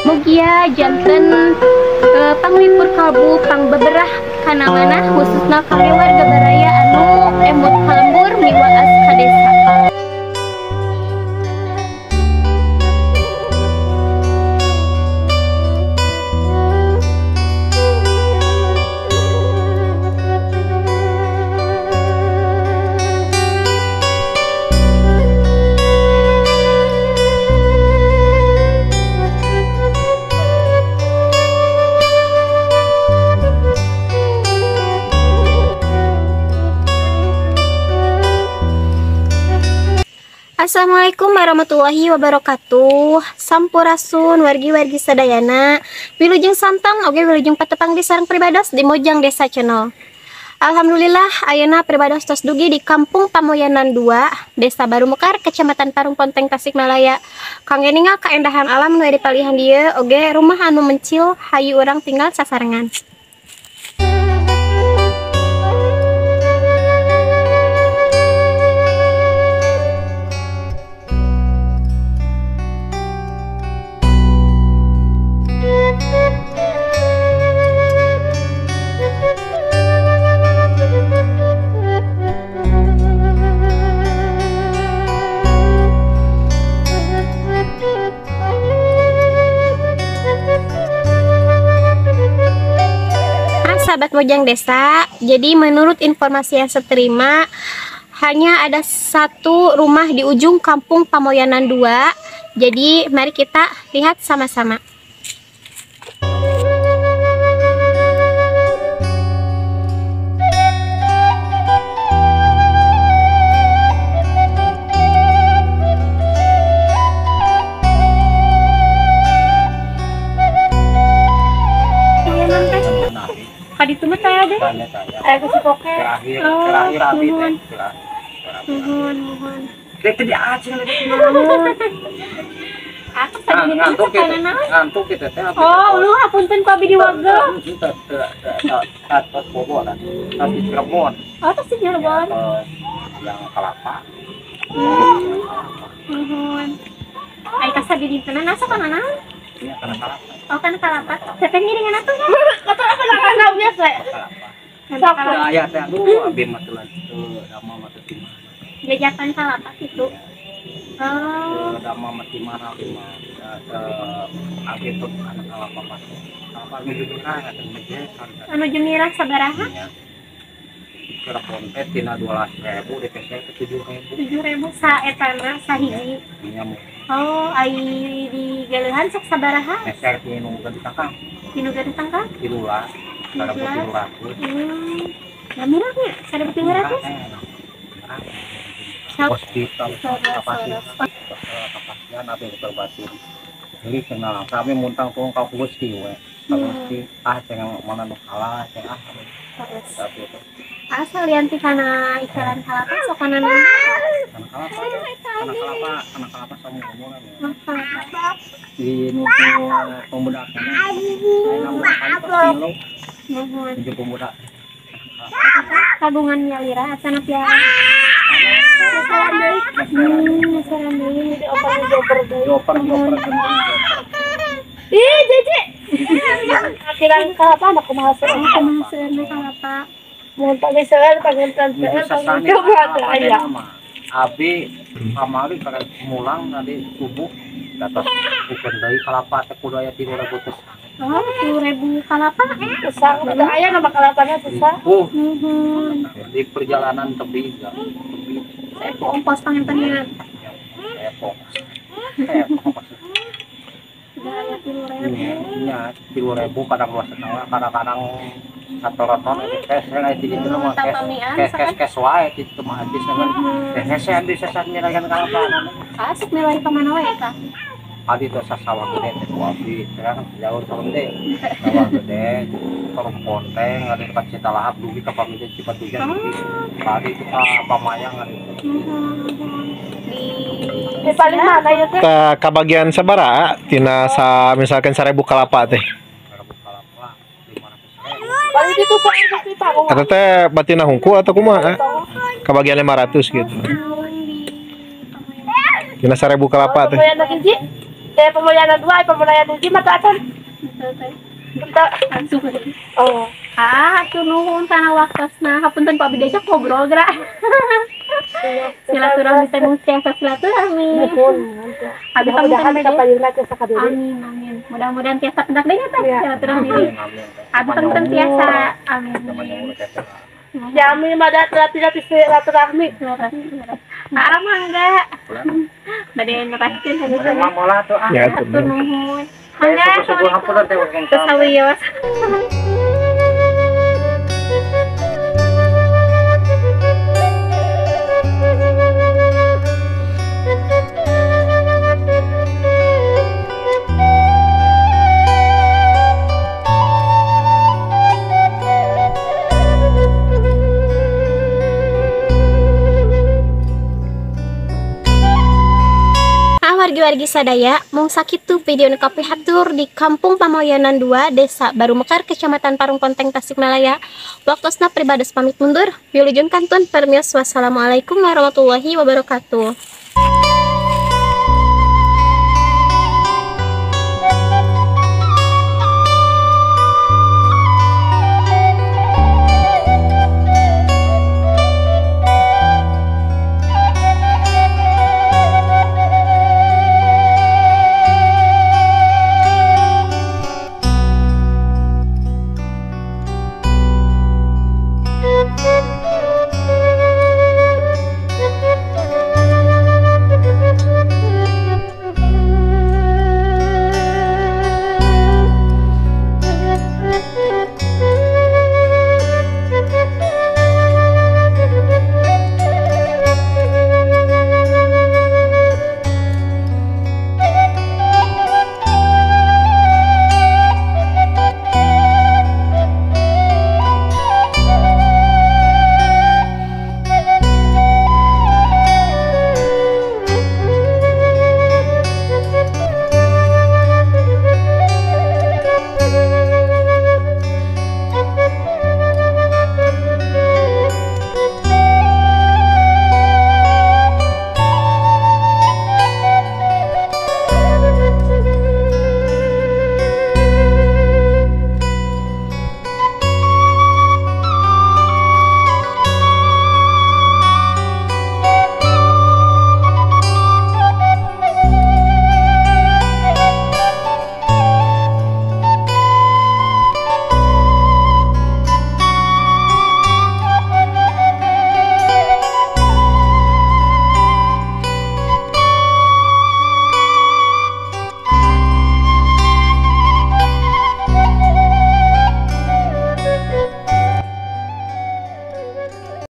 Mugia janten panglipur kalbu pang beberah kana mana khususna kangge warga baraya anu emut kalembur miwaas ka desa. Assalamualaikum warahmatullahi wabarakatuh. Sampurasun wargi-wargi sadayana. Wilujeng santang oge wilujeng patepang di sareng pribados di Mojang Desa Channel. Alhamdulillah ayeuna pribados tos dugi di Kampung Pamoyanan 2, Desa Baru Mekar, Kecamatan Parung Ponteng, Tasikmalaya. Kangge ningal kaendahan alam nu dipalihan dieu oge rumah anu mencil hayu urang tinggal sasarengan. Sahabat Mojang Desa, jadi menurut informasi yang saya terima hanya ada satu rumah di ujung Kampung Pamoyanan 2. Jadi mari kita lihat sama-sama. Kadi tumet saya deh. Saya ke Cipoke. Terakhir abi teh. Mohon. Kita di Aceh lagi. Aku tadi ngantuk kita teh. Oh, lu hapunten ku abi di Waga. Atas bobolan. Tapi Cirebon. Oh, tas Cirebon. Yang kelapa. Mohon. Ai kasar di sana nasa kana naon? Iya, kana kelapa. Oh, kana kelapa. Saya ngiringan atuh. Kata apa kana biasa. Kalau ayah teh aduh abi mah tuh dama mah teh di mana. Jajakan kelapa gitu. Oh, dama mah di mana mah. Abi tuh kana kelapa mah. Kelapa menuju kana teh mejekan. Anu jemirah sabaraha? Cirebon teh tina 12.000 DP ke 7.000. 7.000 saetana sahiji. Nyamuk. Oh, ai di galeuhan sok sabaraha? Meser ti nu gentang. Tinu gentang kan? 13. Ada putih 200. Lamirahnya, ada putih 200. Hospital kapasian apa yang terbatin. Jadi kenal kami muntang tuh kau gusti we. Gusti cenah mana nu kalah cenah. Tapi itu. Asal lianti kana ikalan kalapa sok kana nu. Kana kalapa sama ngomong ya. Di nuju pemuda kana. Mohon. Nuju pemuda. Kagungan Yalira asana piara. Salam deui. Salam deui di oper. Ih, Jeje. Akhiran kalapa ada kumaha seueur kalapa. Mohon pangeseun coba aya. Abi pamali kada mulang tadi subuh datos bukan deui kalapa teh kudu aya 3.000 tos. Oh, 10.000 kalapa susah. Ada aya nama kalapanya susah. Di perjalanan tebi. Saya ongkos pangentennya. Saya ongkos. Daya 10.000. Nya 10.000 kadang 2,5 kadang-kadang satu roton saya di situ mah kes wae itu mah habis kan saya bisa miragan kalapa. Asik milih ke mana wae tah? Adi tuh sawah gede teh abi sekarang jauh tahun deh sawah gede Parung Ponteng ada dekat Citalahap dugi ke pamilih Cipatujan tadi itu Pamayang di paling mana ya teh ka bagian sabaraha tina misalkan 1.000 kalapa teh 1.000 kalapa 500.000 paling itu cerita eta teh batina hungku atau kumaha ka bagian 500 gitu tina 1.000 kalapa teh Saya pemulihan 2, pemulihan 5 matakan. Bentar. Oh. Atuh nuhun kana waktosna. Hapunten Pak Bidejak ngobrol gerak. Silaturahmi teh mung tiasa silaturahmi. Habis mudah-mudahan kapayuna tiasa kadiri. Amin amin. Mudah-mudahan tiasa pendak deui teh silaturahmi. Habis pun tiasa. Amin. Jami madat latih silaturahmi. Arah mangga. Bade ngeraskeun habis Mamola tuh. Ya, atuh nuhun. Mangga subuh hampura teh waktu. Sawios. Wargi-wargi sadaya, mung sakitu video nu kapihatur di Kampung Pamoyanan 2, Desa Baru Mekar, Kecamatan Parung Ponteng, Tasikmalaya. Waktosna pribades pamit mundur. Wilujeng kantun permios. Wassalamualaikum warahmatullahi wabarakatuh.